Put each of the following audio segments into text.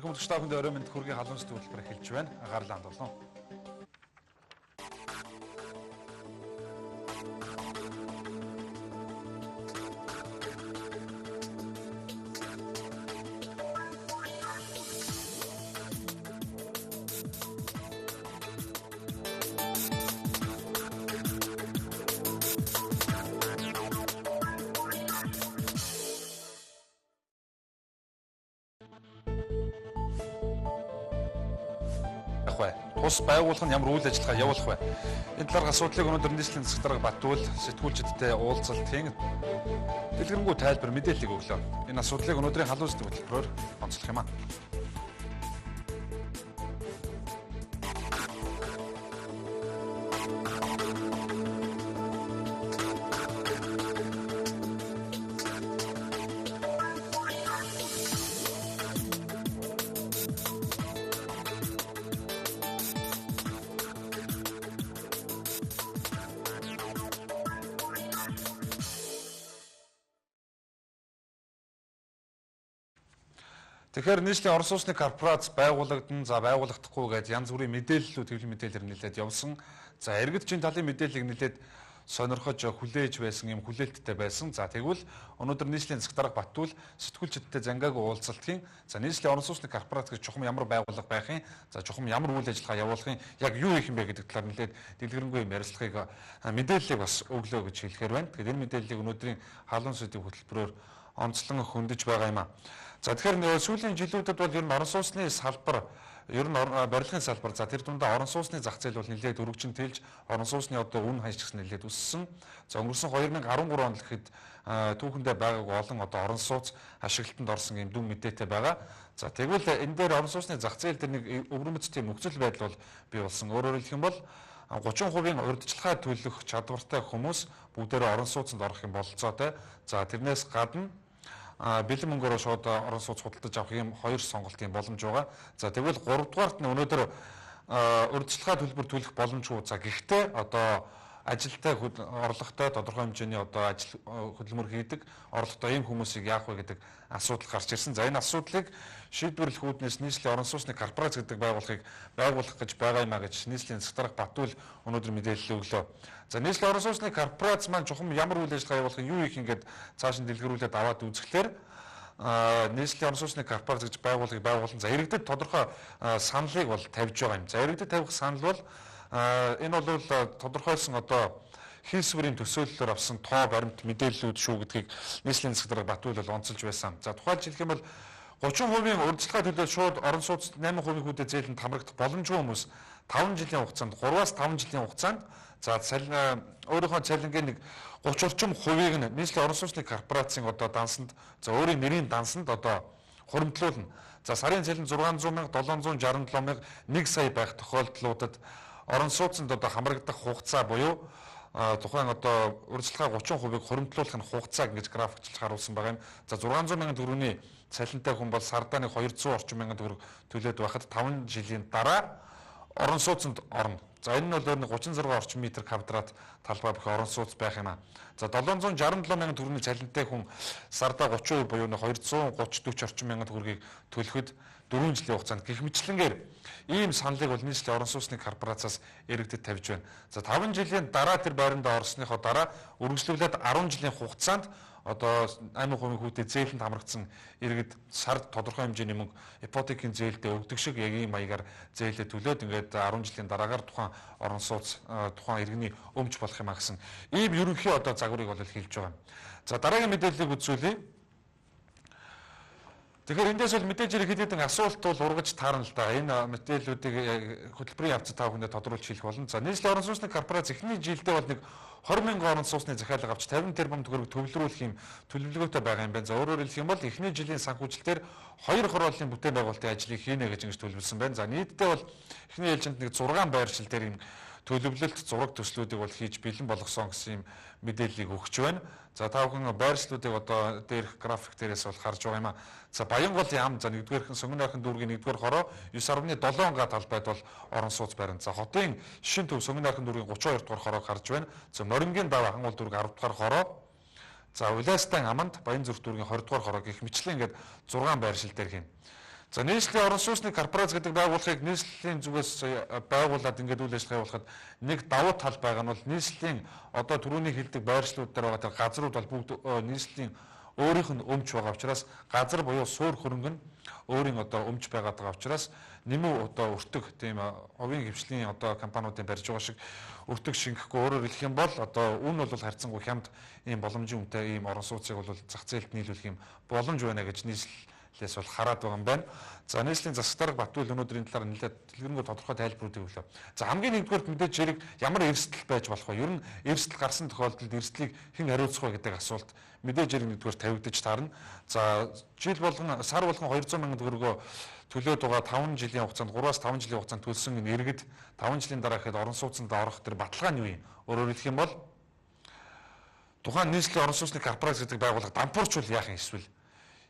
Эрхэм үзэгч та бүхэнд орой мэнд хүргийн халуун зүтг хөтөлбөр эхэлж байна. Гарлаа хандуулна. Тус байгууллага нь ямар үйл ажиллагаа явуулах вэ? Энэ талаар асуудлыг өнөөдөр нийслэлийн засаг дарга Батбул сэтгүүлчидтэй уулзалтын дэлгэрэнгүй тайлбар мэдээллийг өглөө. Энэ асуудлыг өнөөдрийн халуун зүтг хөтөлбөрөөр онцлох юм аа. Тэгэхээр нийслэлийн орон сууцны корпорац байгуулагдсан, байгуулагдахгүй гэж янз бүрийн мэдээллүүд, хэвлэл мэдээлэлээр нэлээд явсан. За иргэдчийн талын мэдээллийг нэлээд сонирхож хүлээж байсан, юм хүлээлттэй байсан. За тэгвэл өнөөдөр нийслэлийн засаг дарга Батбул сэтгүүлчидтэй зангаагүй уулзалтын нийслэлийн орон сууцны корпорац гэж чухам ямар байгууллага байх юм, за чухам ямар үйл ажиллагаа явуулах юм, яг юу хийх юм бэ гэдэг талаар нэлээд дэлгэрэнгүй ярилцлагыг мэдээллийг бас өглөө гэж хэлэхээр байна. Тэгэхээр энэ мэдээллийг өнөөдрийн халуун зүтг хөтөлбөрөөр онцлон хөндөж байгаа юм аа. За тэгэхээр сүүлийн жилүүдэд бол ер нь орон сууцны салбар, ер нь барилгын салбар, за тэр дундаа орон сууцны зах зээл бол нэлээд өргөжин тэлж, орон сууцны одоо үн ханьж гэсэн нэлээд өссөн. За өнгөрсөн 2013 онд л гэхэд түүхэндээ байгаагүй олон одоо орон сууц ашиглалтанд орсон юм дүн мэдээтэй байгаа. За тэгвэл энэ дээр орон сууцны зах зээл дээр нэг өвөрмөц тийм нөхцөл байдал бол бий болсон. Өөрөөр хэлэх юм бол 30% урьдчилгаа төлөх чадвартай хүмүүс бүгдээрээ орон сууцанд орох юм бололцоотой. За тэрнээс гадна бэлэн мөнгөөр шууд орон сууц худалдаж авах юм хоёр сонголтын боломж байгаа. За тэгвэл 3 дугаарт нь өнөөдөр урьдчилгаа төлбөр төлөх боломжгүй. За гэхдээ одоо ажилтай орлоготой тодорхой хэмжээний одоо ажил хөдөлмөр хийдэг орлоготой ийм хүмүүсийг яах вэ гэдэг асуудал гарч ирсэн. За энэ асуудлыг шийдвэрлэх үүднээс нийслэлийн орон сууцны корпорац гэдэг байгууллагыг байгуулах гэж байгаа юмаа гэж нийслэлийн засаг дарга Батбул өнөөдөр мэдээлэл өглөө. За нийслэлийн орон сууцны корпорац маань чухам ямар үйл ажиллагаа явуулах юу их ингээд цааш нь дэлгэрүүлээд аваад үзэхлээр нийслэлийн орон сууцны корпорац гэж байгууллагыг байгуулсан. За иргэдэд тодорхой саналыг бол тавьж байгаа юм. За иргэдэд тавих санал бол энэ бол тодорхойлсон одоо хийсвэрийн төсөөллөөр авсан тоо баримт мэдээллүүд шүү гэдгийг нийслэлийн засаг дарга Батбул бол онцолж байсан. За тухайлж хэлэх юм бол 30% урьдчилгаа төлөө шууд орон сууцд 8% хүүдэд зээлэнд хамрагдах боломжгүй хүмүүс 5 жилийн хугацаанд 3-аас 5 жилийн хугацаанд за өөрийнхөө цалингийн нэг 30 орчим хувийг нь нийслэлийн орон сууцны корпорацийн одоо дансанд за өөрийн нэрийн дансанд одоо хуримтлуулна. За сарын цалин 600 мянга, 767 мянга, 1 сая байх тохиолдлуудад орон сууцнд одоо хамрагдах хугацаа буюу тухайн одоо урьдчилгаа 30%-ийг хуримтлуулах нь хугацааг ингэж графикчлж харуулсан байгаа юм. За 600 мянган төгрөгийн цалинтай хүн бол сардаа нэг 200 орчим мянган төгрөг төлөөд байхад 5 жилийн дараа орон сууцнд орно. За энэ нь бол 36 орчим метр квадрат талбай бүх орон сууц байх юм аа. За 767 мянган төгрөгийн цалинтай хүн сардаа 30% буюу 230-40 орчим мянган төгрөгийг төлөхөд 4 жилийн хугацаанд гэх мэтлэнгээр ийм саналыг бол нийслэлийн орон сууцны корпорацаас иргэдэд тавьж байна. За 5 жилийн дараа тэр байранд орсныхоо дараа үргэлжлүүлээд 10 жилийн хугацаанд одоо 8% хүүтэй зээлэнд хамрагдсан иргэд сард тодорхой хэмжээний мөнгө ипотекийн зээлдээ өгдөг шиг яг ийм маягаар зээлээ төлөөд ингээд 10 жилийн дараагаар тухайн орон сууц тухайн иргэний өмч болох юм а гэсэн ийм ерөнхий одоо загварыг бол хэлж байгаа. За дараагийн мэдээллийг үзүүлье. Тэгэхээр эндээс бол мэдээж хэд хэдэн асуулт бол ургаж таарна л да. Энэ мэдээллүүдийг хөтөлбөрийн явцад та бүхэнд тодруулж хэлэх болно. За нийслэлийн орон сууцны корпорац эхний жилдээ бол нэг 20 мянган орон сууцны захиалга авч 50 тэрбум төгрөг төвлөрүүлэх юм төлөвлөгөөтэй байгаа юм байна. За өөрөөр хэлэх юм бол эхний жилийн санхүүжилтээр 2 хорооллын бүтээн байгуулалтын ажлыг хийнэ гэж ингэж төлөвлөсөн байна. За нийтдээ бол эхний ээлжинд нэг 6 байршил дээр юм төлөвлөлт зураг төслүүдийг бол хийж бэлэн болгосон гэсэн юм мэдээллийг өгч байна. За та бүхэн байршлуудыг одоо дээрх график дээрээс бол харж байгаа юм а. За Баянгол ям за 1-р Сонгон найрхан дүүргийн 1-р хороо 9.7 га талбайд бол орон сууц барина. За хотын шин төв Сонгон найрхан дүүргийн 32-р хорог харж байна. За Норингийн дав Ахангол дүүргийн 10-р хороо. За Улаастан Аманд Баян зүрх дүүргийн 20-р хороо гэх мэтлэн ингээд 6 байршил дээр хийнэ. За нийслэлийн орон сууцны корпорац гэдэг байгууллагыг нийслэлийн зүгээс байгуулад ингээд үйл ажиллагаа явуулахад нэг давуу тал байгаа нь бол нийслэлийн одоо түрүүний хэлдэг байршлууд дээр байгаа тэр газрууд бол бүгд нийслэлийн өөрийнх нь өмч байгаа учраас газар буюу суур хөрөнгө нь өөрийн одоо өмч байгаад байгаа учраас нэмүү одоо өртөг тийм овийн хвшлийн одоо компаниудын барьж байгаа шиг өртөг шингэхгүй өөрөөр хэлэх юм бол одоо үн бол харьцангуй хямд ийм боломжийн үнэтэй ийм орон сууцыг бол зах зээлд нийлүүлэх юм боломж байна гэж нийслэлээс бол хараад байгаа юм байна. За нийслэлийн засаг дарга Батүйл өнөөдрийн талаар нэлээд дэлгэрэнгүй тодорхой тайлбаруудыг өглөө. За хамгийн нэгдүгээр мэдээж хэрэг ямар эрсдэл байж болох вэ? Ер нь эрсдэл гарсан тохиолдолд эрсдлийг хэн хариуцах вэ гэдэг асуулт мэдээж хэрэг нэгдүгээр тавигдаж таарна. За жил болгон сар болгон 200 мянган төгрөгөө төлөөд байгаа 5 жилийн хугацаанд 3-аас 5 жилийн хугацаанд төлсөн энэ иргэд 5 жилийн дараа ихэд орон сууцнд орох тэр баталгаа нь юу юм? Өөрөөр хэлэх юм бол тухайн нийслэлийн орон сууцны корпорац гэдэг байгууллага дампуурчвал яах юм эсвэл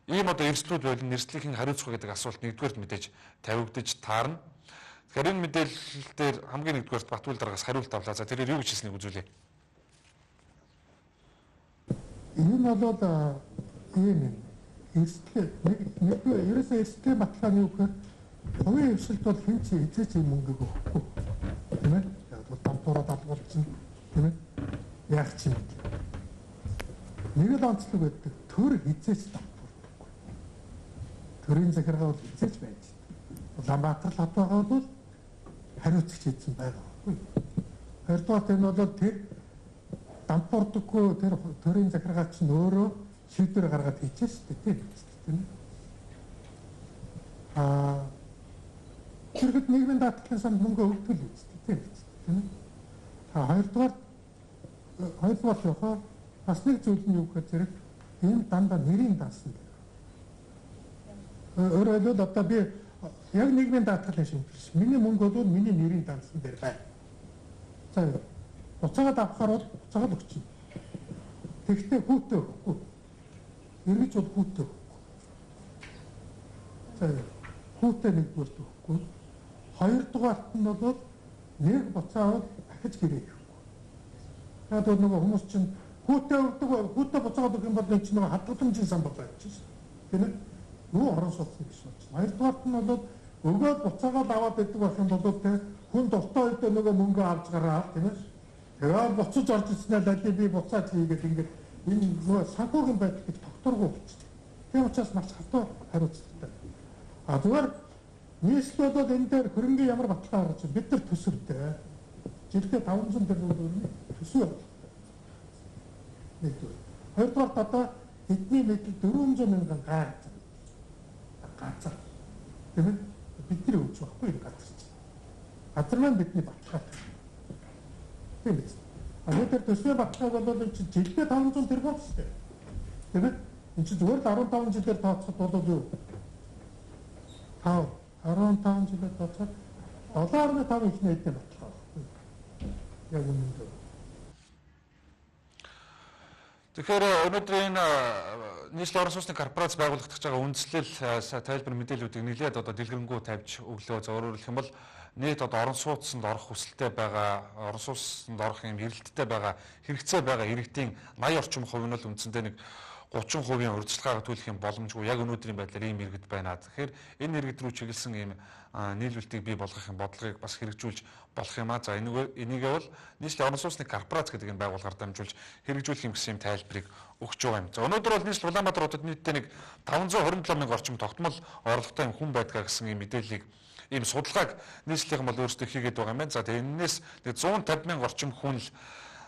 ийм одоо эрсдлүүд болон эрсдлийг хэн хариуцах вэ гэдэг асуулт нэгдүгээр мэдээж тавигдаж таарна. Тэгэхээр энэ мэдээлэл дээр хамгийн нэгдүгээр Батүйл дараагаас хариулт авлаа. За тэрээр юу гэж хэлснийг үзүүлье. Энэ бол ийм эрсдэл нэгдүгээр ерөөсөө эрсдлийн баталгаа нь юу гэхээр хувийн хвшилт бол хэн ч эзэж юм мөнгөг өгөхгүй. Тийм ээ? Яг бол дампуураад алгуулсан. Тийм ээ? Яах ч юм. Нэг л онцлог байдаг. Төр эзэж дампуурдаг. Төрийн захиргаа бол эзэж байж. Улаанбаатар хот байгаа бол хариуцагч эзэн байгаа. Хоёрдугаар энэ бол тэр дампуурдаггүй тэр төрийн захиргаа чинь өөрөө шийдвэр гаргаад хийчихсэн шүү дээ тийм. Тэрхэд нийгмийн даатгалын санд мөнгө өгдөг л үстэй тийм. Хоёрдугаар яхаа бас нэг зүйл нь юу гэхээр зэрэг энэ дандаа нэрийн даасан. Өөрөөр хэлбэл одоо би яг нийгмийн даатгалын шимтгэлш. Миний мөнгө бол миний нэрийн даасан дээр байна. За буцаагаад авахаар бол буцаагаад өгч. Тэгтээ хүүтэй өгөхгүй. Эргэж бол хүүтэй өгөхгүй. За хүүтэй нэгдүгээр өгөхгүй. Хоёрдугаарт нь бол нэг буцаавал дахиж гэрээ өгөхгүй. Яг бол нөгөө хүмүүс чинь хүүтэй өгдөг, хүүтэй буцаагаад өгөх юм бол энэ чинь нөгөө хадгаламжийн сан болж байна шүү. Тийм ээ? Юу орон сууцны гэж байна. Хоёрдугаарт нь бол өгөөд буцаагаад аваад идэг байх юм бол тэ хүн дуртай үедээ нөгөө мөнгө авч гараад тийм ээ? Тэгээд буцаж орж ирснээр дали би буцаад хийгээд ингээд энэ нөгөө санхүүгийн байдал гэж тогтворгүй болчихсон. Тийм учраас маш хатуу хариуцлагатай. Зүгээр нийслэл бол энэ дээр хөрөнгөний ямар баталгаа гаргаж байна? Бид нар төсөвтэй. Жилдээ 500 төгрөг төсөв. Нэгдүгээр. Хоёрдугаар одоо эдний мэдл 400 мянган газар. Тийм ээ? Бидний өгч байхгүй энэ газар чинь. Газар маань бидний баталгаа. Тийм ээ. Тэр төсвийн баталгааг бол энэ чинь жилдээ 500 тэрбум шүү дээ. Тийм ээ? Энэ чинь зүгээр л 15 жилээр тооцоход бол юу? 15 жилээр тооцоход 7.5 их нийтийн баталгаа байхгүй. Яг үнэндээ. Тэгэхээр өнөөдөр энэ нийслэлийн орон сууцны корпорац байгуулагдаж байгаа үндслэл тайлбар мэдээллүүдийг нэлээд одоо дэлгэрэнгүй тавьж өглөө. За өөрөөр хэлэх юм бол нийт одоо орон сууцнд орох хүсэлтэй байгаа, орон сууцнд орох юм эрэлттэй байгаа, хэрэгцээ байгаа иргэдийн 80 орчим хувь нь л үндсэндээ нэг 30% урьдчилгаагаа төлөх юм боломжгүй яг өнөөдрийн байдлаар ийм иргэд байна. Тэгэхээр энэ иргэд рүү чиглэсэн ийм нийлүүлэлтийг бий болгохын бодлогыг бас хэрэгжүүлж болох юм аа. За энийгээ бол нийслэлийн орон сууцны корпорац гэдэг энэ байгууллагаар дамжуулж хэрэгжүүлэх юм гэсэн юм тайлбарыг өгч байгаа юм. За өнөөдөр бол нийслэл Улаанбаатар хотод нийтдээ нэг 527 мянган орчим тогтмол орлоготой юм хүн байдгаа гэсэн ийм мэдээллийг ийм судалгааг нийслэлийнхэн бол өөрсдөө хийгээд байгаа юм байна. За тэгээ энэс 150 мянган орчим хүн л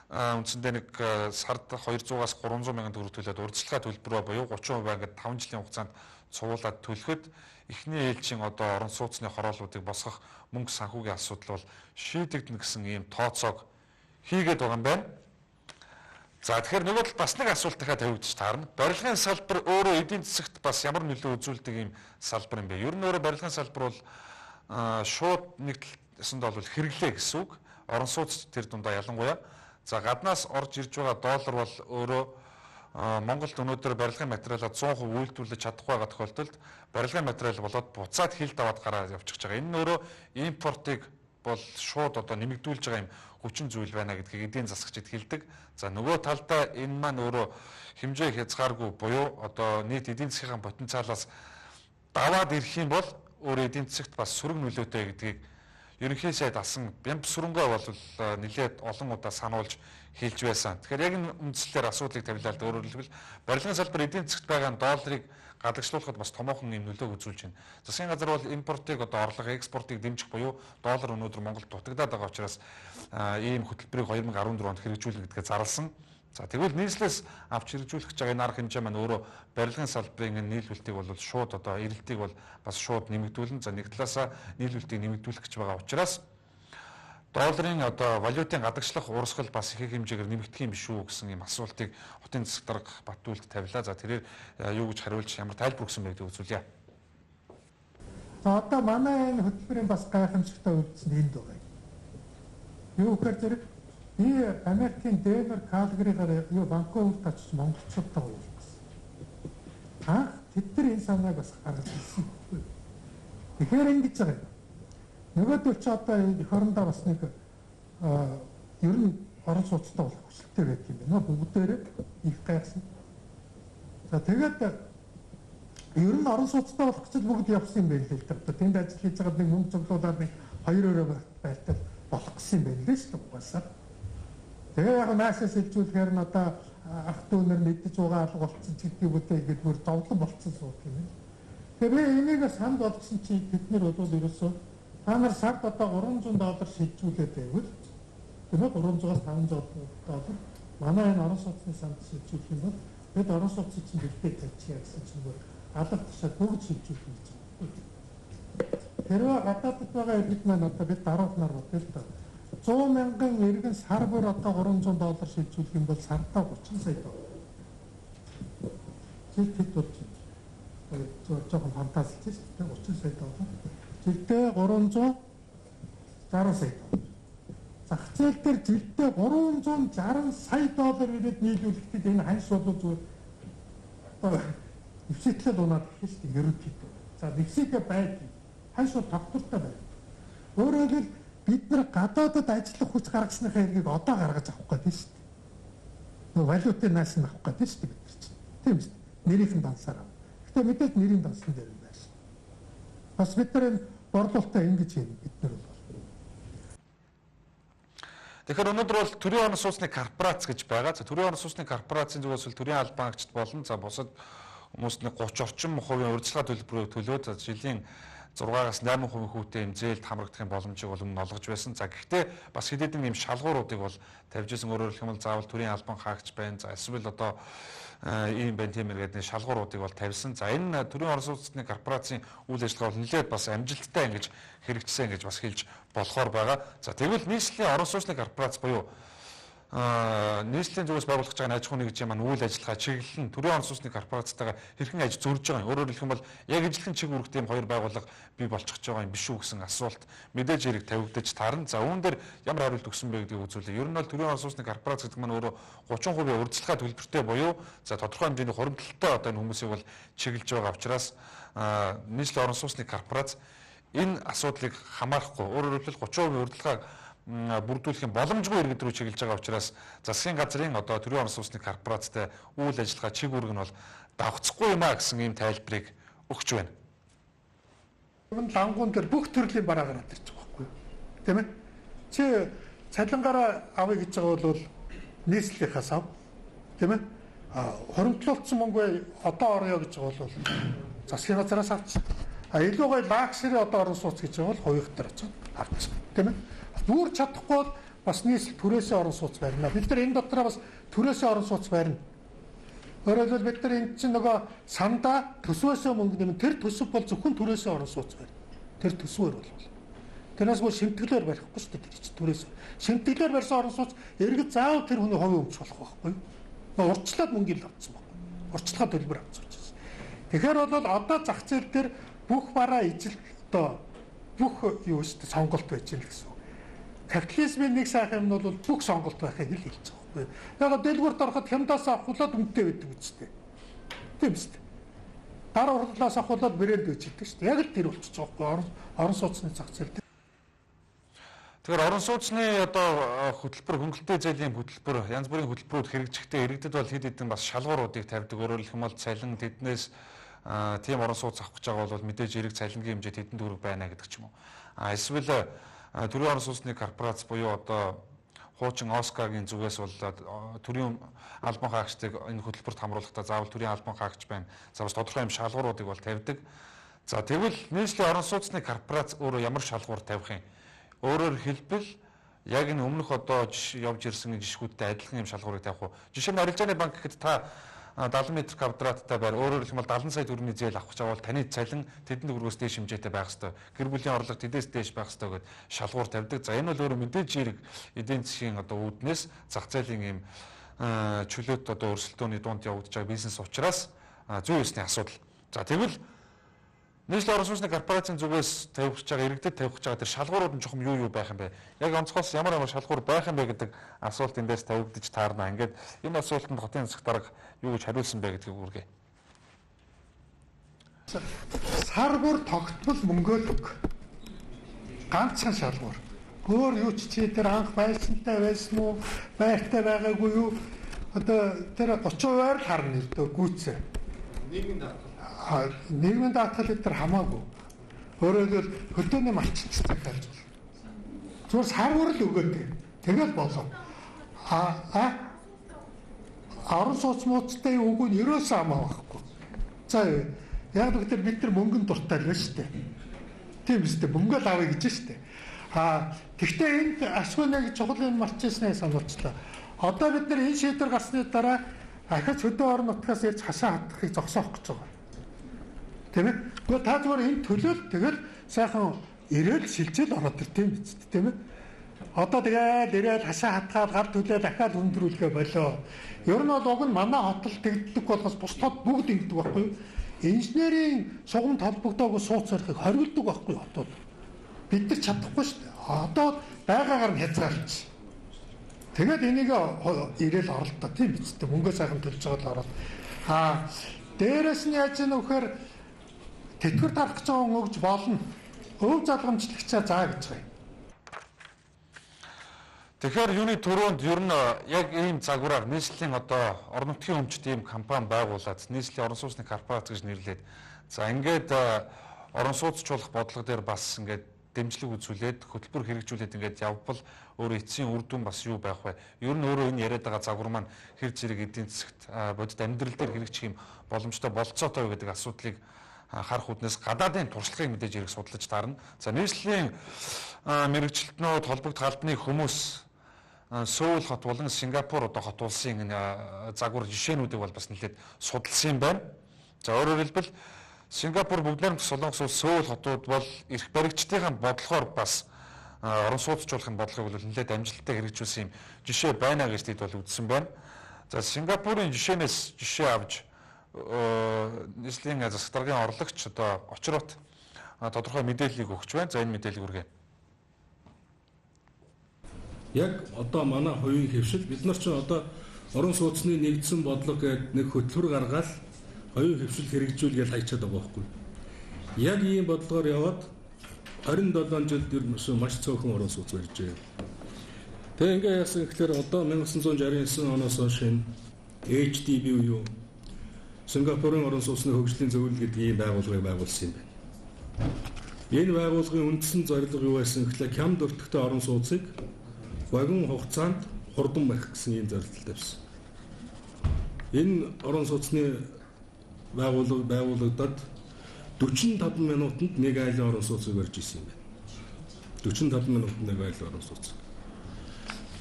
үндсэндээ нэг сард 200-аас 300 мянган төгрөг төлөөд урьдчилгаа төлбөрөө буюу 30% ингээд 5 жилийн хугацаанд цугуулад төлөхөд эхний ээлжийн одоо орон сууцны хорооллуудыг босгох мөнгө санхүүгийн асуудал бол шийдэгдэнэ гэсэн ийм тооцоог хийгээд байгаа юм байна. За тэгэхээр нөгөө бас нэг асуулт дахиад тавигдчих таарна. Барилгын салбар өөрөө эдийн засагт бас ямар нөлөө үзүүлдэг ийм салбар юм бэ? Ер нь өөрөө барилгын салбар бол шууд нэг талсанд бол хэрэглээ гэсэн үг. Орон сууц тэр дундаа ялангуяа. За гаднаас орж ирж байгаа доллар бол өөрөө Монголд өнөөдөр барилгын материалаа 100% үйлдвэрлэж чадахгүй байгаа тохиолдолд барилгын материал болоод буцаад хилд аваад гараад явчихж байгаа. Энэ нь өөрөө импортыг бол шууд одоо нэмэгдүүлж байгаа юм хүчин зүйл байна гэдгийг эдийн засагчид хэлдэг. За нөгөө талдаа энэ маань өөрөө хэмжээ хязгааргүй буюу одоо нийт эдийн засгийн потенциалаас даваад ирэх юм бол өөр эдийн засагт бас сөрөг нөлөөтэй гэдгийг ерөнхий сайд асан Бямб сүрэнгээ бол нэлээд олон удаа сануулж хэлж байсан. Тэгэхээр яг энэ үндслээр асуудлыг тавилаа л өөрөөр хэлбэл барилгын салбар эдийн засагт байгаа долларыг гадагшлуулахад бас томоохон юм нөлөө үзүүлж байна. Засгийн газар бол импортыг одоо орлого, экспортыг дэмжих буюу доллар өнөөдөр Монголд дутагдаад байгаа учраас ийм хөтөлбөрийг 2014 онд хэрэгжүүлнэ гэдгээ зарласан. За тэгвэл нийслэлээс авч хэрэгжүүлэх гэж байгаа энэ арга хэмжээ маань өөрөө барилгын салбарын нийлүүлэлтийг бол шууд одоо эрэлтийг бол бас шууд нэмэгдүүлнэ. За нэг талаасаа нийлүүлэлтийг нэмэгдүүлэх гэж байгаа учраас долларын одоо валютын гадагшлах урсгал бас их хэмжээгээр нэмэгдэх юм биш үү гэсэн ийм асуултыг хотын засаг дарга Батүлд тавилаа. За тэрээр юу гэж хариулж ямар тайлбар өгсөн бэ гэдгийг үзүүлье. За одоо манай энэ хөтөлбөрийн бас гайхамшигтай үйлдэл энд байгаа. Юу гэхээр зэрэг би Америкийн Денвер, Калгаригаар Ванкуверт очиж монголчуудтай уулзсан. Анх тэд нар энэ санааг бас гаргаж ирсэн. Тэгэхээр ингэж байгаа юм. Нөгөөдөл чи одоо эх орондоо бас нэг ер нь орон сууцтай болох хүсэлтэй байдаг юм байна. Бүгдээрээ их гайхсан. За тэгээд ер нь орон сууцтай болох гэж бүгд явсан юм байна л л дээ. Тэнд ажил хийж байгаад нэг мөнгө цуглуулаад нэг 2 өрөө байлтал болох гэсэн юм байна л шүү дээ угаасаа. Тэгээ яг наашаас хэлжүүлэхээр нь одоо ах дүүнэр мэдж байгаа алга болцсон ч гэдэг үгтэй ингэж бүр зовлон болцсон сууд юм байна. Тэгээ энийг санд болгосон чи бид нар бол ерөөсөө та нар сард одоо $300 шилжүүлээд байвал тэгээд 300-аас $500 манай энэ орон сууцны санд шилжүүлэх юм бол бид орон сууцны чинь бэлдээ тавьчихъя гэсэн чинь бүр алга тушаад бүгд шилжүүлэх гэж байна. Тэрвээ гадаадд байгаа иргэд маань одоо бид даруух нар бодъё л доо. 100 мянган иргэн сар бүр одоо $300 шилжүүлэх юм бол сартаа 30 сая доллар. Хэд болж жоохон фантазич шүү дээ 30 сая доллар. Жилдээ 360 сая доллар. Зах зээл дээр жилдээ 360 сая доллар ирээд нийлүүлэхэд энэ ханш бол зүгээр одоо нэвсэтлэл унаад гэх шүү дээ ерөнхийдөө. За нэвсэгээ байдаг. Ханш бол тогтвортой байна. Өөрөөр хэлбэл бид нар гадаадад ажиллах хүч гаргасныхаа хэргийг одоо гаргаж авах гэдэг шүү дээ. Нөгөө валютын нааш нь авах гэдэг шүү дээ бид нар чинь. Тийм шүү дээ. Нэрийнхэн дансаар. Гэтэ мэдээж нэрийн дансан дээр юм байна. Бас бид нар энэ борлуулалтаа ингэж хийв бид нар бол. Тэгэхээр өнөөдөр бол төрийн орон сууцны корпорац гэж байгаа. За төрийн орон сууцны корпорацийн зүгээс төрийн албан агчид болон за бусад хүмүүсийн 30 орчим хувийн урьдчилгаа төлбөрөөр төлөөд жилийн 6-аас 8% хүүтэй юм зээлд хамрагдах боломжийг бол өмнө олгож байсан. За гэхдээ бас хэд хэдэн юм шалгууруудыг бол тавьж исэн. Өөрөөр хэлэх юм бол заавал төрийн албан хаагч байна. За эсвэл одоо ийм байна тиймэр гэдэг шалгууруудыг бол тавьсан. За энэ төрийн орон сууцны корпорацийн үйл ажиллагаа бол нэлээд бас амжилттай ингэж хэрэгжсэн гэж бас хэлж болохоор байгаа. За тэгвэл нийслэлийн орон сууцны корпорац буюу нийслэлийн зүгээс байгуулах гэж байгаа аж ахуйн нэгжийн маань үйл ажиллагаа чиглэл нь төрийн орон сууцны корпорацтайгаа хэрхэн аж зөрж байгаа юм. Өөрөөр хэлэх юм бол яг ижилхэн чиг үүрэгтэй юм хоёр байгууллага бий болчихж байгаа юм биш үү гэсэн асуулт мэдээж хэрэг тавигдаж таарна. За үүн дээр ямар хариулт өгсөн бэ гэдгийг үзүүлээ. Ер нь бол төрийн орон сууцны корпорац гэдэг маань өөрөө 30% урьдчилгаа төлбөртэй буюу за тодорхой хэмжээний хуримтлалтай одоо энэ хүмүүсийг бол чиглэж байгаа учраас нийслэлийн орон сууцны корпорац энэ асуудлыг хамаарахгүй өөрөөр хэлбэл 30% урьдчилгааг бүрдүүлэх боломжгүй иргэд рүү чиглэж байгаа учраас засгийн газрын одоо төрийн орон сууцны корпорацтай үйл ажиллагаа чиг үүрэг нь бол давхцахгүй юм а гэсэн ийм тайлбарыг өгч байна. Энэ лангуун дээр бүх төрлийн бараа гараад ирж байгаа байхгүй юу? Тийм ээ. Чи цалингаараа авъя гэж байгаа бол нийслэлийнхээс ав. Тийм ээ. Хоримтлуулсан мөнгөө одоо орё гэж байгаа бол засгийн газраас авч. Илүү гой лагшри одоо орон сууц гэж байгаа бол хувийн дээр очиж авч. Тийм ээ. Бүр чадахгүй бол бас нийслэл түрээсээ орон сууц барина. Бид нар энэ дотроо бас түрээсээ орон сууц барина. Өөрөөр хэлбэл бид нар энэ чинь нөгөө сандаа төсвөөсөө мөнгө нэмэн тэр төсөв бол зөвхөн түрээсээ орон сууц барина. Тэр төсвөр бол. Тэрнээс бүр шимтгэлээр барихгүй шүү дээ тэр чинь түрээсээ. Шимтгэлээр барьсан орон сууц эргэд заавал тэр хүний хувийн өмч болох байхгүй юу? Урьдчилаад мөнгө ил авсан байна. Урьдчилгаа төлбөр авсан учраас. Тэгэхээр бол одоо зах зээл дээр бүх бараа ижил одоо бүх юу шүү дээ сонголт байж гэнэ гэсэн. Капитализмын нэг сайхан юм нь бол бүх сонголт байхыг л хэлж байгаа байхгүй. Яг дэлгүүрт ороход хямдаас авахулаад үнэтэй байдаг үстэй. Тийм үстэй. Гар урлаас авахулаад брэнд үчилдэг шүү дээ. Яг л тэр болчихж байгаа байхгүй. Орон сууцны зах зээл дээр. Тэгэхээр орон сууцны одоо хөтөлбөр хөнгөлтэй зээлийн хөтөлбөр янз бүрийн хөтөлбөрүүд хэрэгжихдээ иргэдэд бол хэд хэдэн бас шалгууруудыг тавьдаг. Өөрөөр хэлэх юм бол цалин тэднээс тийм орон сууц авах гэж байгаа бол мэдээж эрэг цалингийн хэмжээ тэдэн төгрөг байна гэдэг ч юм уу. Эсвэл төрийн орон сууцны корпорац буюу одоо хуучин Оскагийн зүгээс бол төрийн албан хаагчдыг энэ хөтөлбөрт хамруулахдаа заавал төрийн албан хаагч байна. Заавал тодорхой юм шалгууруудыг бол тавьдаг. За тэгвэл нийслэлийн орон сууцны корпорац өөрөө ямар шалгуур тавих юм? Өөрөөр хэлбэл яг энэ өмнөх одоо явж ирсэн жишгүүдтэй адилхан юм шалгуурыг тавих уу? Жишээ нь арилжааны банк гэхэд та 70 м квадраттай байр өөрөөр хэлбэл 70 сая төгрөгийн зээл авах гэж байгаа бол таны цалин тэдэн төгрөгөөс дээш хэмжээтэй байх ёстой. Гэр бүлийн орлого тэдээс дээш байх ёстой гэд шалгуур тавьдаг. За энэ бол өөрөө мэдээж хэрэг эдийн засгийн одоо үүднээс зах зээлийн юм чөлөөт одоо өрсөлдөөний дунд явагдаж байгаа бизнес учраас зүй ёсны асуудал. За тэгвэл нийслэлийн орон сууцны корпорацийн зүгээс тавих гэж байгаа иргэдэд тавих гэж байгаа тэр шалгуурууд нь чухам юу байх юм бэ? Яг онцгоос ямар шалгуур байх юм бэ гэдэг асуулт эндээс тавигдаж таарна. Ингээд энэ асуултанд хотын засаг дарга юу гэж хариулсан бэ гэдгийг үргэ. Сар бүр тогтмол мөнгөө л өг. Ганцхан шалгуур. Өөр юу ч чи тэр анх байсантай байсан уу, байртай байгаагүй юу? Одоо тэр 30% л харна л гүйцээ. Нийгмийн даатгал дээр хамаагүй. Өөрөөр хэлбэл хөдөөний малчинцтай гэж бол. Зүгээр сарвар л өгөөд. Тэгэл болов. Орон сууц мууцтай үгүй нь ерөөсөө хамаа байхгүй. За яг гэвэл бид нар мөнгөнд дуртай л байна шүү дээ. Тийм үстэй мөнгө л авъя гэж шүү дээ. Гэхдээ энд ашгүй нэг чухал юм марчсны сануулчлаа. Одоо бид нар энэ шийдвэр гарсны дараа ахиж хөдөө орон нутгаас ирж хашаа хатахыг зогсоох гэж байгаа. Тийм ээ. Гэхдээ та зүгээр энэ төлөөл тэгэл сайхан ирээл шилжээл ороод ир тийм биз дээ тийм ээ. Одоо тэгээд ирээл хашаа хатгаад гар төлөө дахиад өндрүүлгээ болоо. Ер нь бол уг нь манай хотол тэгддэг болохоос бусдад бүгд ингэдэг байхгүй юу? Инженерийн сугамд холбогдоогүй сууц орхийг хориглдог байхгүй хотод. Бид нар чадахгүй шүү дээ. Одоо байгаагаар нь хязгаарлаж. Тэгээд энийг ирээл оролдоо тийм биз дээ. Мөнгөө сайхан төлж байгаа л ороод. Дээрээс нь яаж ийм вөхөр тэтгэр тарах гэж байгаа өгж болно. Өв залгамжлагчаа заа гэж байгаа юм. Тэгэхээр юуны төрөнд ер нь яг ийм загвараар нийслэлийн одоо орон нутгийн өмчт ийм компани байгуулад нийслэлийн орон сууцны корпорац гэж нэрлээд за ингээд орон сууцчлах бодлого дээр бас ингээд дэмжлэг үзүүлээд хөтөлбөр хэрэгжүүлээд ингээд явбал өөр эцсийн үр дүн бас юу байх вэ? Ер нь өөрөө энэ яриад байгаа загвар маань хэр зэрэг эдийн засагт бодит амьдрал дээр хэрэгжих юм боломжтой болцоотой гэдэг асуудлыг харах үднээс гадаадын туршлагыг мэдээж хэрэг судалж таарна. За нийслэлийн мэрэгчлэтнүүд холбогд халбаны хүмүүс Сөүл хот болон Сингапур одоо хот улсын загвар жишээнүүдийг бол бас нэлээд судалсан юм байна. За өөрөөр хэлбэл Сингапур бүгдээр Солонгос улс Сөүл хотууд бол эрх баригчдын бодлогоор бас орон сууцчлахын бодлогыг бол нэлээд амжилттай хэрэгжүүлсэн юм жишээ байна гэж тэд бол үзсэн байна. За Сингапурын жишээнээс жишээ авч нийслэлийн засаг даргын орлогч одоо очрот тодорхой мэдээллийг өгч байна. За энэ мэдээллийг үргэлж яг одоо манай хувийн хөвшил бид нар ч одоо орон сууцны нэгдсэн бодлого гэдэг нэг хөтөлбөр гаргаад хувийн хөвшил хэрэгжүүлгээл хайчаад байгаа байхгүй. Яг ийм бодлогоор яваад 27 жилд ерөөсөө маш цөөхөн орон сууц барьжээ. Тэгээ ингээ яасан гэхээр одоо 1969 оноос хойш HDB буюу Сингапурын орон сууцны хөгжлийн зөвлөл гэдэг ийм байгууллагыг байгуулсан юм байна. Энэ байгууллагын үндсэн зорилго юу байсан гэхээр хямд өртөгтэй орон сууцыг вагон хугацаанд хурдан барих гэсэн ийм зорилттой байсан. Энэ орон сууцны байгуулагдаад 45 минутанд нэг айлын орон сууцыг барьж исэн юм байна. 45 минутанд нэг айлын орон сууц.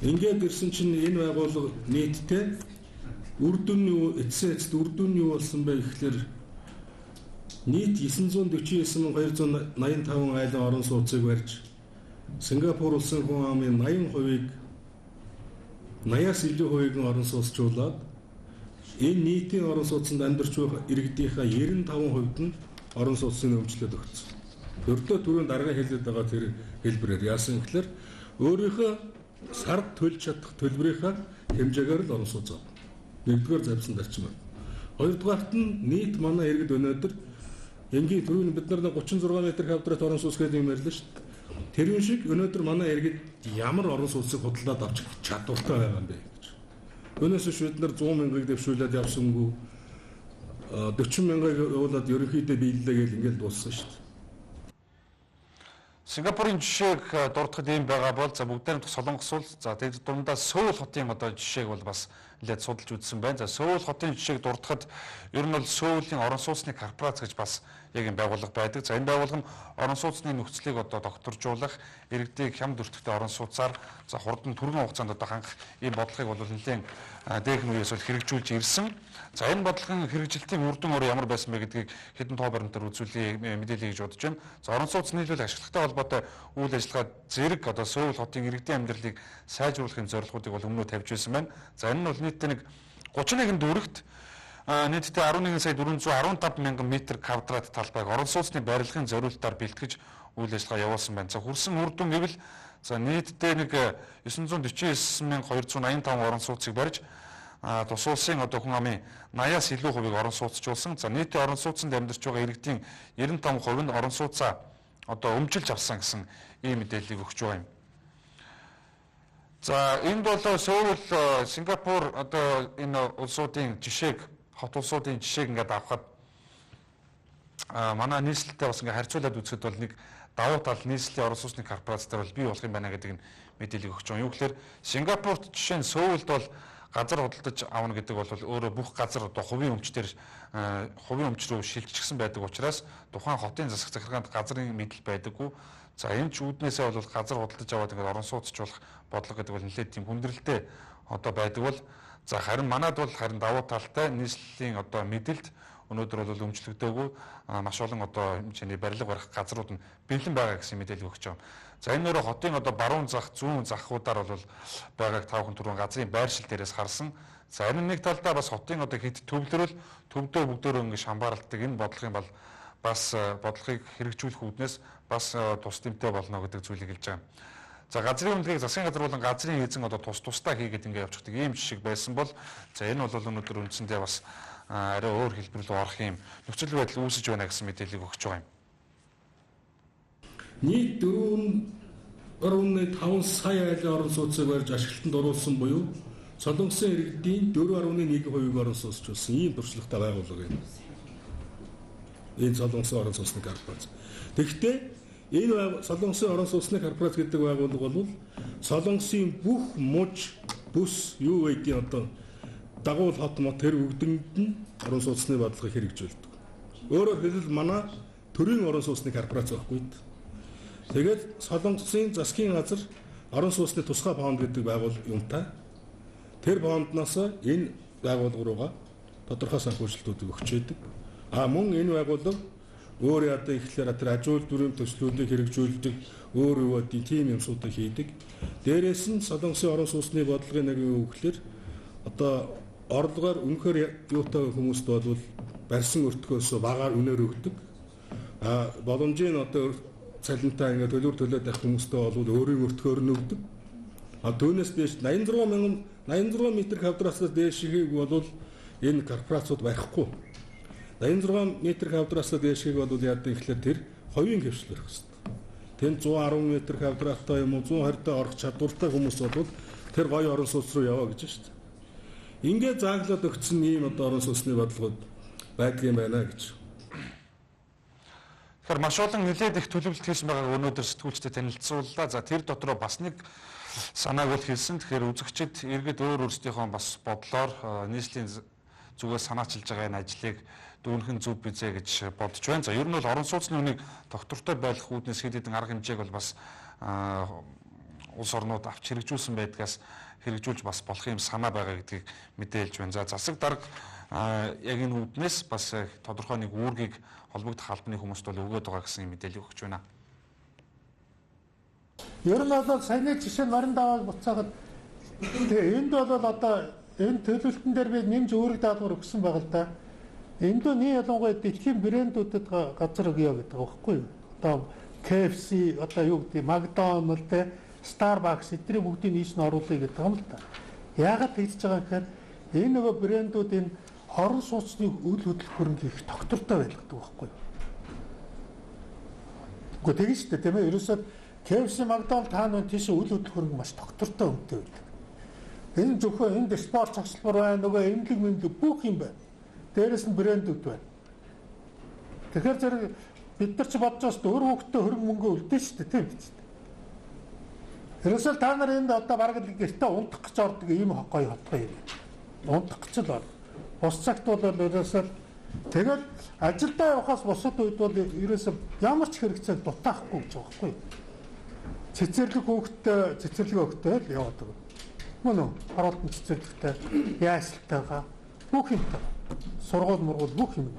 Ингээд ирсэн чинь энэ байгууллага нийтдээ эцсийн эцэд үр дүн юу болсон бэ гэхээр нийт 949,285 айлын орон сууцыг барьж Сингапур улсын хүн амын 80%-ийг 80-аас илүү хувийг нь орон сууцчлуулаад энэ нийтийн орон сууцнд амьдарч байгаа иргэдийнхээ 95%-д нь орон сууцны өмчлөд өгсөн. Өрдөө түрүүн дарга хэлээд байгаа тэр хэлбэрээр яасан гэхээр өөрийнхөө сард төлж чадах төлбөрийнхаа хэмжээгээр л орон сууц авах. Нэгдүгээр завьсан зарчим байна. Хоёрдугаарт нь нийт манай иргэд өнөөдөр энгийн түрүүн бид нар 36 м квадрат орон сууц гэдэг юм ярьлаа шүү дээ. Тэрүүн шиг өнөөдөр манай иргэд ямар орон сууцыг худалдаад авч чадвартай байгаа юм бэ гэж. Өнөөс бид нар 100 мянгаыг дэвшүүлээд явсангүй 40 мянгаыг явуулаад ерөнхийдөө биелэлээ гэж ингээд дууссан шүү дээ. Сингапурын жишээг дурдахад ийм байгаа бол за бүгдээр Солонгос улс за тэгээд дундаа Сөүл хотын одоо жишээг бол бас нэлээд судалж үзсэн байна. За Сөүл хотын жишээг дурдахад ер нь бол Сөүлийн орон сууцны корпорац гэж бас яг юм байгууллага байдаг. За энэ байгууллага нь орон сууцны нөхцөлийг одоо докторжуулах, иргэдийг хямд өртөгтэй орон сууцаар за хурдан түргэн хугацаанд одоо хангах ийм бодлогыг бол нэлээд дээхэн үеэс бол хэрэгжүүлж ирсэн. За энэ бодлогын хэрэгжилтийн үр дүн өөрөө ямар байсан бэ гэдгийг хэдэн тоо баримтаар үзүүлээ мэдээлье гэж бодож байна. За орон сууц нийлүүл ашиглагтай холбоотой үйл ажиллагаа зэрэг одоо Сөүл хотын иргэдийн амьдралыг сайжруулахын зорилгоодыг бол өмнөө тавьж байсан байна. За энэ нь бол нийтдээ нэг 31 дүүрэгт нийтдээ 11 сая 415 мянган метр квадрат талбайг орон сууцны барилгын зориулалтаар бэлтгэж үйл ажиллагаа явуулсан байна. За хүрсэн үр дүн гэвэл за нийтдээ нэг 949,285 орон сууцыг барьж тус улсын одоо хүн амын 80-аас илүү хувийг орон сууцчулсан. За нийтийн орон сууцнд амьдарч байгаа иргэдийн 95% нь орон сууцаа одоо өмчилж авсан гэсэн ийм мэдээллийг өгч байгаа юм. За энд бол Сөүл, Сингапур одоо энэ улсуудын жишээг, хот улсуудын жишээг ингээд авахад манай нийслэлтэй бас ингээд харьцуулаад үзэхэд бол нэг давуу тал нийслэлийн орон сууцны корпорацтар бол бий болох юм байна гэдэг нь мэдээллийг өгч байгаа. Юу гэхээр Сингапурт жишээ нь Сөүлд бол газар худалдаж авна гэдэг бол өөрөө бүх газар одоо хувийн өмчтөр хувийн өмч рүү шилжчихсэн байдаг учраас тухайн хотын засаг захиргаанд газрын мэдэл байдаггүй. За энэ ч үүднээсээ бол газар худалдаж аваад ингээд орон сууцчлуулах бодлого гэдэг бол нэлээд тийм хүндрэлтэй одоо байдаг бол за харин манайд бол харин давуу талтай нийслэлийн одоо мэдэлд өнөөдөр бол өмчлөгдөөгүй маш олон одоо хэмжээний барилга барих газрууд нь бэлэн байгаа гэсэн мэдээлэл өгч байгаа. За энэ нөрөө хотын одоо баруун зах, зүүн захуудаар бол байгааг 5 хүн түрүүн газрын байршил дээрээс харсан. За энэ нэг талдаа бас хотын одоо хэд төвлөрөл төвдөө бүгдөө ингэ шамбаарладаг энэ бодлогын бол бас бодлогыг хэрэгжүүлэх үүднээс бас тус дэмтэй болно гэдэг зүйлийг хэлж байгаа. За газрын үнэлгээг засгийн газар болон газрын эзэн одоо тусдаа хийгээд ингэ явчихдаг ийм жишээ байсан бол за энэ бол өнөөдөр үндсэндээ бас арай өөр хэлбэр рүү орох юм нөхцөл байдал үүсэж байна гэсэн мэдээллийг өгч байгаа юм. Нийт 4.5 сая айлын орон сууцыг барьж ашиглалтанд оруулсан буюу Солонгосын иргэдийн 4.1% орон сууцчулсан ийм туршлагатай байгууллага юм. Энэ Солонгосын орон сууцны корпорац. Тэгэхдээ энэ Солонгосын орон сууцны корпорац гэдэг байгууллага бол Солонгосын бүх муж бүс юу байдгийг одоо дагуул хот мот тэр бүгдэнд нь орон сууцны бодлогыг хэрэгжүүлдэг. Өөрөөр хэлбэл манай төрийн орон сууцны корпорац байхгүй. Тэгээд Солонгосын засгийн газар орон сууцны тусгай фонд гэдэг байгууллага юмтай. Тэр фондноос энэ байгууллага руугаа тодорхой санхүүжилтүүдийг өгч байдаг. Мөн энэ байгууллага өөр яадаг ихлээр тэр аж үйлдвэрийн төслүүдийг хэрэгжүүлдэг, өөр юу гэдэг тийм юмсуудыг хийдэг. Дээрээс нь Солонгосын орон сууцны бодлогын нэг юу гэхээр одоо орлогоор үнэхээр юутай хүмүүст бол барьсан өртгөөс багаар үнээр өгдөг. Боломжийн одоо цалинтай ингээд төлөөд байх хүмүүстээ бол өөрийн өртгөөр нь өгдөг. Түүнээс дээш 86 метр квадратаас дээшийг бол энэ корпорацууд барихгүй. 86 метр квадратаас дээшийг бол яадаг ихлээр тэр хувийн хвшлэх хэрэгтэй. Тэнд 110 метр квадраттай юм уу 120-тай орох чадвартай хүмүүс бол тэр гоё орон сууц руу яваа гэж шүү дээ. Ингээд зааглаад өгсөн ийм одоо орон сууцны бодлогод байдгийн байна гэж. Тэгэхээр маш олон нэлээд их төлөвлөлт хийсэн байгааг өнөөдөр сэтгүүлчдэд танилцууллаа. За тэр дотроо бас нэг санааг бол хэлсэн. Тэгэхээр үзэгчид иргэд өөр өөрсдийнхөө бас бодлоор нийслэлийн зүгээс санаачилж байгаа энэ ажлыг дүүнхэн зөв бизээ гэж бодож байна. За ер нь бол орон сууцны үнийг доктортой байлгах үүднээс хэд хэдэн арга хэмжээг бол бас улс орнууд авч хэрэгжүүлсэн байдгаас хэрэгжүүлж бас болох юм санаа байгаа гэдгийг мэдээлж байна. За засаг дарга яг энэ үүднээс бас тодорхой нэг үүргийг холбогдох албаны хүмүүст бол өгөөд байгаа гэсэн мэдээлэл өгч байна. Ер нь бол саяны жишээ нарийн давааг буцаагаад энд бол одоо энэ төлөвлөлтөн дээр би нэмж үүрэг даалгавар өгсөн байгаа л да. Энд нь ялангуяа дэлхийн брэндүүдэд газар өгье гэдэг байгаа байхгүй юу? Одоо KFC одоо юу гэдэг McDonald's те Starbucks эдгээр бүгдийг нийш нь оруулъя гэдэг юм л да. Яагаад тэгж байгаа гэхээр энэ нөгөө брэндүүд энэ орон сууцны үйл хөдлөх хөрөнгө их доктортой байлгадаг байхгүй юу? Гэхдээ тэгж шүү дээ тийм ээ. Ерөөсөө KFC McDonald's тааны тийш үйл хөдлөх хөрөнгө маш доктортой үнэтэй байдаг. Энэ зөвхөн энд спорт цогцлбор байна, нөгөө эмнэлэг бүх юм байна. Дээрээс нь брэндүүд байна. Тэгэхээр зэрэг бид нар ч бодож байгаа шүү дээ. Өөр хүүхдтэй хөрөнгө мөнгө үлдэн шүү дээ, тийм биз дээ. Ерөөсөө та нар энд одоо бараг л гэртээ унтах гэж ордог ийм гоё хотгоо юм. Унтах гэж л байна. Бус цагт бол ерөөсөө тэгэл ажилдаа явахаас бусад үед бол ерөөсөө ямар ч хэрэгцээг дутаахгүй гэж байгаа байхгүй. Цэцэрлэг хөөхтэй л яваад байгаа. Мөн үү? Харуултан цэцэрлэгтэй, яашлтайгаа бүх юмтай. Сургууль мургуул бүх юм.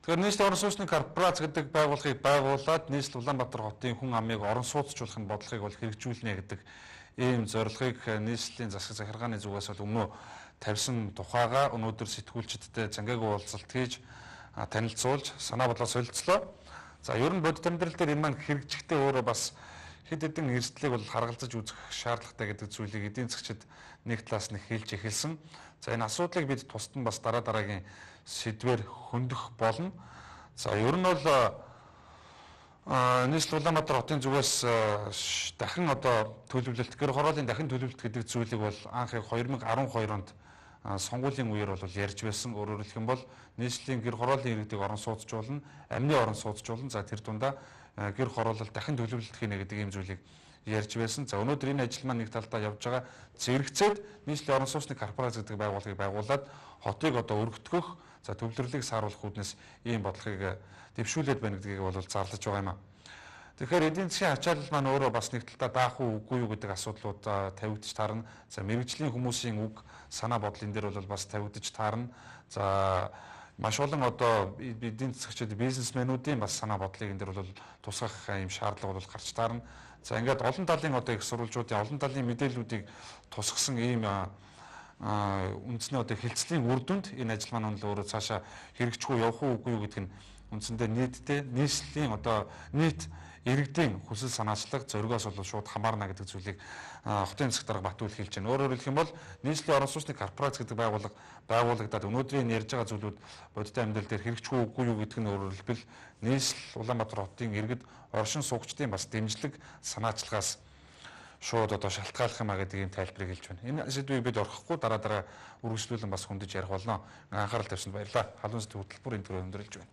Тэгэхээр нийслэлийн орон сууцны корпорац гэдэг байгууллагыг байгуулад нийслэл Улаанбаатар хотын хүн амыг орон сууцжуулах нь бодлогыг бол хэрэгжүүлнэ гэдэг ийм зорилгыг нийслэлийн засаг захиргааны зүгээс бол өмнөө тавьсан тухайга өнөөдөр сэтгүүлчдтэй цангаагүй уулзалт хийж танилцуулж санаа бодлоо солилцлоо. За ер нь бодит амьдрал дээр энэ маань хэрэгжихдээ өөрөө бас хэд хэдэн эрсдлийг бол харгалзаж үзэх шаардлагатай гэдэг зүйлийг эдийн засгчид нэг талаас нь хэлж эхэлсэн. За энэ асуудлыг бид тусад нь бас дараагийн сэдвээр хөндөх болно. За ер нь бол нийслэл Улаанбаатар хотын зүгээс дахин одоо төлөвлөлт, гэр хорооллын дахин төлөвлөлт гэдэг зүйлийг бол анх 2012 онд сонгуулийн үеэр бол ярьж байсан. Өөрөөр хэлэх юм бол нийслэлийн гэр хорооллын иргэдийг орон сууцжуулна, амны орон сууцжуулна. За тэр дундаа гэр хороолол дахин төлөвлөлт хийнэ гэдэг ийм зүйлийг ярьж байсан. За өнөөдөр энэ ажил маань нэг талдаа явж байгаа зэрэгцээд нийслэлийн орон сууцны корпорац гэдэг байгууллагыг байгуулад хотыг одоо өргөтгөх, за төвлөрлийг сааруулах үүднээс ийм бодлогыг дэвшүүлээд байна гэдгийг бол зарлаж байгаа юм аа. Тэгэхээр эдийн засгийн ачаалал маань өөрөө бас нэг талдаа даах уу үгүй юу гэдэг асуудлууд тавигдж таарна. За мэрэгжлийн хүмүүсийн үг санаа бодлын дээр бол бас тавигдж таарна. За маш олон одоо эдийн засгчид, бизнесмэнүүдийн бас санаа бодлыг энэ дээр бол тусгах ийм шаардлага бол гарч таарна. За ингээд олон талын одоо их сурвалжуудын олон талын мэдээллүүдийг тусгасан ийм үндэсний одоо хилцлийн үр дүнд энэ ажил маань өөрөө цаашаа хэрэгжихгүй явах уу үгүй юу гэдэг нь үндсэндээ нийтдээ нийслэлийн одоо нийт иргэдийн хүсэл санаачлаг зоригоос бол шууд хамаарна гэдэг зүйлийг хотын засаг дарга Батүл хэлж байна. Өөрөөр хэлэх юм бол нийслэлийн орон сууцны корпорац гэдэг байгууллага байгуулагдаад өнөөдрийн ярьж байгаа зүйлүүд бодит амьдрал дээр хэрэгжихгүй үгүй юу гэдг нь өөрөөр хэлбэл нийслэл Улаанбаатар хотын иргэд оршин суугчдын бас дэмжлэг санаачлагаас шууд одоо шалтгааллах юм а гэдэг ийм тайлбарыг хэлж байна. Энэ сэдвийг бид орхихгүй дараа үргэлжлүүлэн бас хөндөж ярих болно. Анхаарал тавьсанд баярлалаа. Халуун сэдв хөтөлбөр энэ төрөөр өндөрлөж байна.